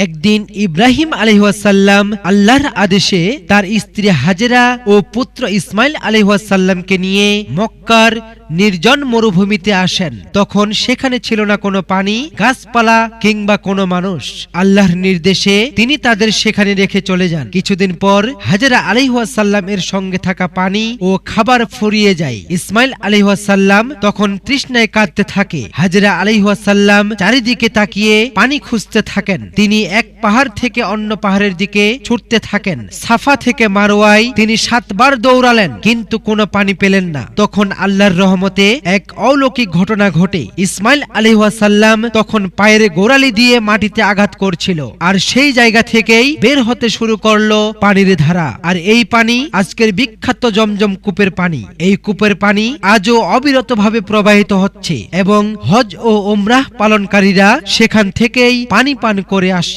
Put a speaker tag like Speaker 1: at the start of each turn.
Speaker 1: একদিন ইব্রাহিম আলাইহিসসালাম আল্লাহর আদেশে তার স্ত্রী হাজেরা ও পুত্র ইসমাইল আলাইহিসসালামকে নিয়ে মক্কার নির্জন মরুভূমিতে আসেন। তখন সেখানে ছিল না কোনো পানি, গাছপালা কিংবা কোনো মানুষ। আল্লাহর নির্দেশে তিনি তাদের সেখানে রেখে চলে যান। কিছুদিন পর হাজেরা আলাইহিসসালাম এর সঙ্গে থাকা পানি ও খাবার ফুরিয়ে যায়। ইসমাইল আলাইহিসসালাম তখন তৃষ্ণায় কাঁদতে থাকে। হাজেরা আলাইহিসসালাম চারিদিকে তাকিয়ে পানি খুঁজতে থাকেন। তিনি এক পাহাড় থেকে অন্য পাহাড়ের দিকে ছুটতে থাকেন। সাফা থেকে মারওয়ায় তিনি 7 বার দৌড়ালেন, কিন্তু কোনো পানি পেলেন না। তখন আল্লাহর রহমতে এক অলৌকিক ঘটনা ঘটে। ইসমাইল আলাইহিসসালাম তখন পায়ের গোড়ালি দিয়ে মাটিতে আঘাত করছিল, আর সেই জায়গা থেকেই বের হতে শুরু করলো পানির ধারা। আর এই পানি আজকের বিখ্যাত জমজম কূপের পানি। এই কূপের পানি আজও অবিরতভাবে প্রবাহিত হচ্ছে এবং হজ ও উমরাহ পালনকারীরা সেখান থেকেই পানি পান করে আসছে।